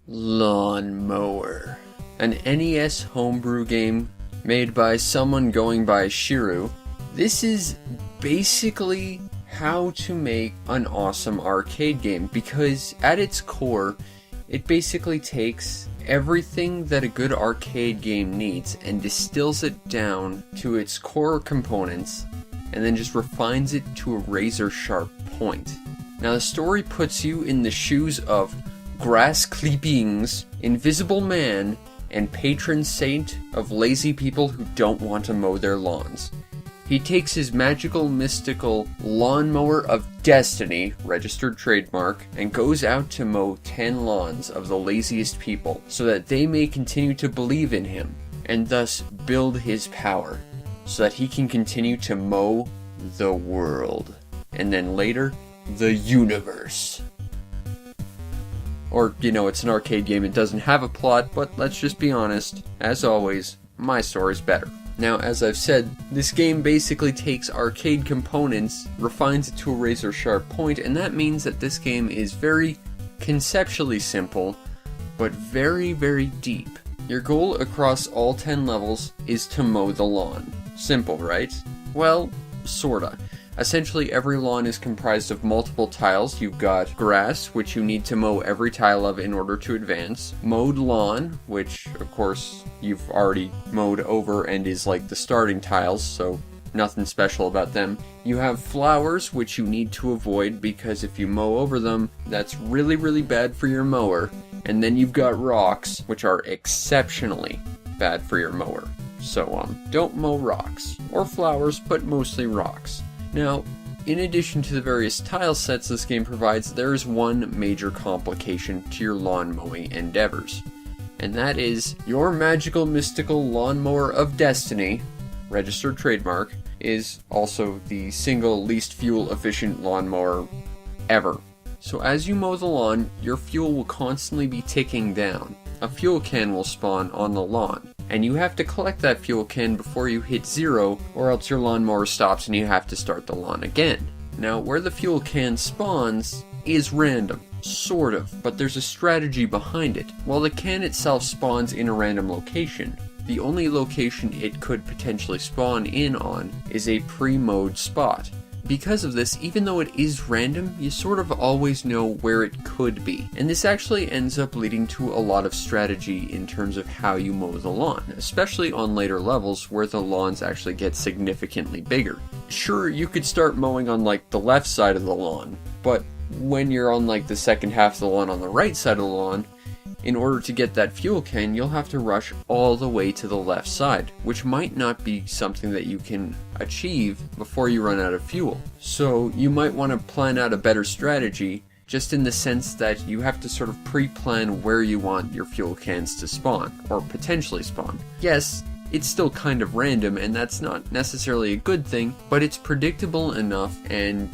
Lawnmower, an NES homebrew game made by someone going by Shiru. This is basically how to make an awesome arcade game, because at its core, it basically takes everything that a good arcade game needs and distills it down to its core components, and then just refines it to a razor-sharp point. Now, the story puts you in the shoes of Grass Clippings, Invisible Man, and patron saint of lazy people who don't want to mow their lawns. He takes his magical, mystical Lawnmower of Destiny, registered trademark, and goes out to mow 10 lawns of the laziest people, so that they may continue to believe in him, and thus build his power, so that he can continue to mow the world, and then later, the universe. Or, it's an arcade game, it doesn't have a plot, but let's just be honest, as always, my story's better. Now, as I've said, this game basically takes arcade components, refines it to a razor-sharp point, and that means that this game is very conceptually simple, but very, very deep. Your goal across all 10 levels is to mow the lawn. Simple, right? Well, sorta. Essentially, every lawn is comprised of multiple tiles. You've got grass, which you need to mow every tile of in order to advance. Mowed lawn, which, of course, you've already mowed over and is like the starting tiles, so nothing special about them. You have flowers, which you need to avoid, because if you mow over them, that's really, really bad for your mower. And then you've got rocks, which are exceptionally bad for your mower. So, don't mow rocks. Or flowers, but mostly rocks. Now, in addition to the various tile sets this game provides, there is one major complication to your lawn mowing endeavors. And that is, your magical, mystical Lawnmower of Destiny, registered trademark, is also the single least fuel efficient lawnmower ever. So as you mow the lawn, your fuel will constantly be ticking down. A fuel can will spawn on the lawn, and you have to collect that fuel can before you hit 0, or else your lawnmower stops and you have to start the lawn again. Now, where the fuel can spawns is random, sort of, but there's a strategy behind it. While the can itself spawns in a random location, the only location it could potentially spawn in on is a pre-mowed spot. Because of this, even though it is random, you sort of always know where it could be. And this actually ends up leading to a lot of strategy in terms of how you mow the lawn, especially on later levels where the lawns actually get significantly bigger. Sure, you could start mowing on the left side of the lawn, but when you're on the second half of the lawn on the right side of the lawn, in order to get that fuel can, you'll have to rush all the way to the left side, which might not be something that you can achieve before you run out of fuel. So you might want to plan out a better strategy, just in the sense that you have to sort of pre-plan where you want your fuel cans to spawn, or potentially spawn. Yes, it's still kind of random, and that's not necessarily a good thing, but it's predictable enough, and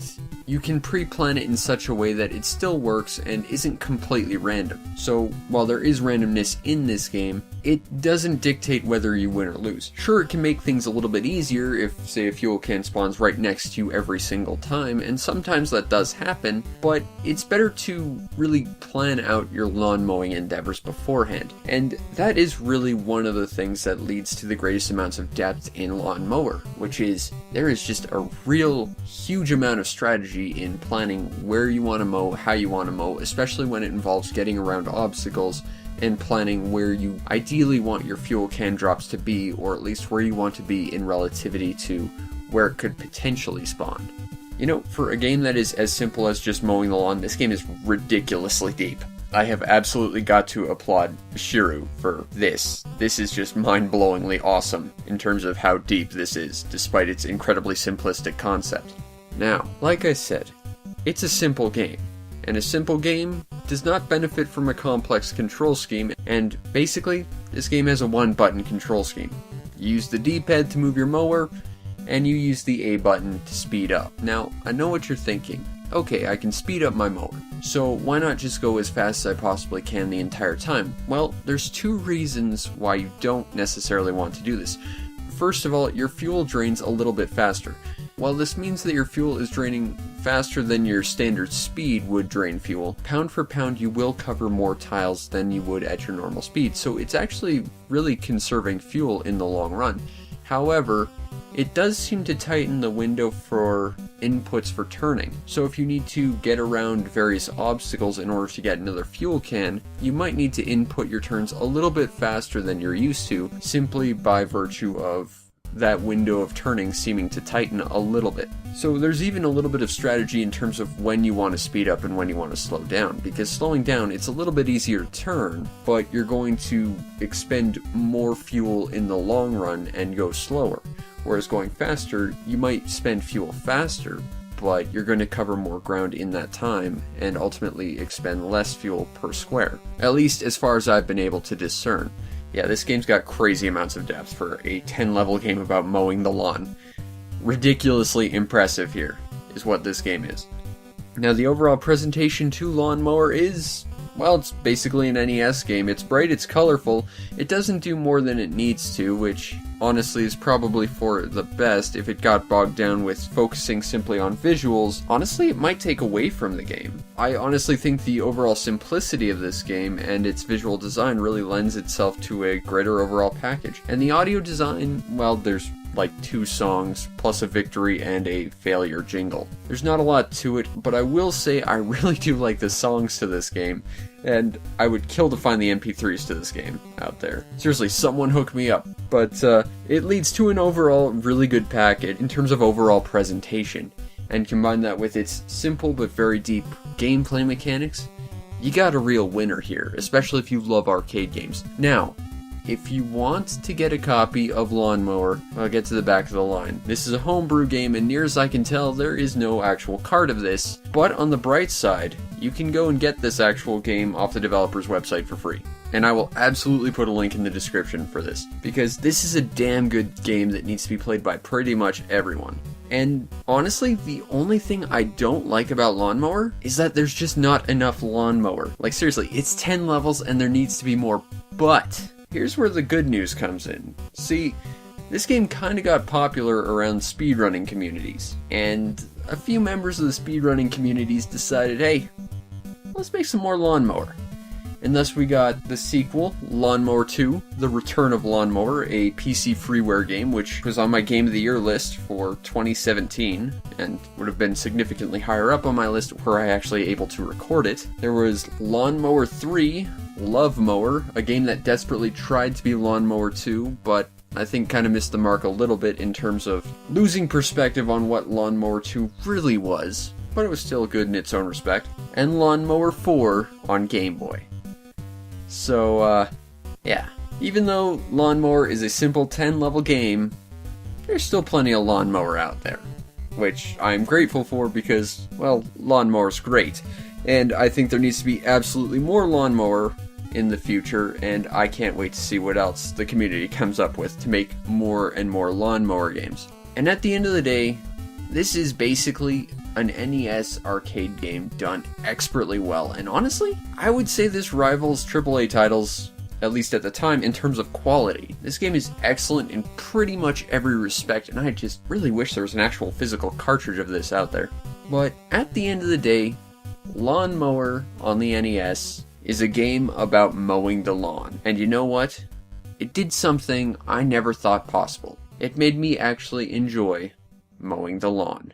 you can pre-plan it in such a way that it still works and isn't completely random. So, while there is randomness in this game, it doesn't dictate whether you win or lose. Sure, it can make things a little bit easier if, say, a fuel can spawns right next to you every single time, and sometimes that does happen, but it's better to really plan out your lawn mowing endeavors beforehand. And that is really one of the things that leads to the greatest amounts of depth in Lawnmower, which is, there is just a real huge amount of strategy in planning where you want to mow, how you want to mow, especially when it involves getting around obstacles and planning where you ideally want your fuel can drops to be, or at least where you want to be in relativity to where it could potentially spawn. For a game that is as simple as just mowing the lawn, this game is ridiculously deep. I have absolutely got to applaud Shiru for this. This is just mind-blowingly awesome in terms of how deep this is, despite its incredibly simplistic concept. Now, like I said, it's a simple game, and a simple game does not benefit from a complex control scheme, and basically, this game has a one-button control scheme. You use the D-pad to move your mower, and you use the A button to speed up. Now, I know what you're thinking. Okay, I can speed up my mower, so why not just go as fast as I possibly can the entire time? Well, there's two reasons why you don't necessarily want to do this. First of all, your fuel drains a little bit faster. While this means that your fuel is draining faster than your standard speed would drain fuel, pound for pound you will cover more tiles than you would at your normal speed, so it's actually really conserving fuel in the long run. However, it does seem to tighten the window for inputs for turning, so if you need to get around various obstacles in order to get another fuel can, you might need to input your turns a little bit faster than you're used to, simply by virtue of that window of turning seeming to tighten a little bit. So there's even a little bit of strategy in terms of when you want to speed up and when you want to slow down, because slowing down, it's a little bit easier to turn, but you're going to expend more fuel in the long run and go slower. Whereas going faster, you might spend fuel faster, but you're going to cover more ground in that time and ultimately expend less fuel per square. At least as far as I've been able to discern. Yeah, this game's got crazy amounts of depth for a 10-level game about mowing the lawn. Ridiculously impressive here, is what this game is. Now, the overall presentation to Lawnmower is, well, it's basically an NES game. It's bright, it's colorful, it doesn't do more than it needs to, which honestly is probably for the best. If it got bogged down with focusing simply on visuals, honestly it might take away from the game. I honestly think the overall simplicity of this game and its visual design really lends itself to a greater overall package. And the audio design, well, there's like 2 songs, plus a victory and a failure jingle. There's not a lot to it, but I will say I really do like the songs to this game, and I would kill to find the MP3s to this game out there. Seriously, someone hook me up. But it leads to an overall really good package in terms of overall presentation, and combine that with its simple but very deep gameplay mechanics, you got a real winner here, especially if you love arcade games. Now, if you want to get a copy of Lawnmower, I'll get to the back of the line. This is a homebrew game, and near as I can tell, there is no actual cart of this. But on the bright side, you can go and get this actual game off the developer's website for free. And I will absolutely put a link in the description for this, because this is a damn good game that needs to be played by pretty much everyone. And honestly, the only thing I don't like about Lawnmower is that there's just not enough Lawnmower. Like seriously, it's 10 levels and there needs to be more, but here's where the good news comes in. See, this game kinda got popular around speedrunning communities, and a few members of the speedrunning communities decided, hey, let's make some more Lawnmower. And thus we got the sequel, Lawnmower 2, The Return of Lawnmower, a PC freeware game which was on my Game of the Year list for 2017, and would have been significantly higher up on my list were I actually able to record it. There was Lawnmower 3, Love Mower, a game that desperately tried to be Lawnmower 2, but I think kind of missed the mark a little bit in terms of losing perspective on what Lawnmower 2 really was, but it was still good in its own respect. And Lawnmower 4 on Game Boy. So, yeah. Even though Lawnmower is a simple 10-level game, there's still plenty of Lawnmower out there. Which I'm grateful for because, well, Lawnmower's great. And I think there needs to be absolutely more Lawnmower in the future, and I can't wait to see what else the community comes up with to make more and more Lawnmower games. And at the end of the day, this is basically an NES arcade game done expertly well, and honestly, I would say this rivals AAA titles, at least at the time, in terms of quality. This game is excellent in pretty much every respect, and I just really wish there was an actual physical cartridge of this out there. But at the end of the day, Lawnmower on the NES is a game about mowing the lawn, and you know what? It did something I never thought possible. It made me actually enjoy mowing the lawn.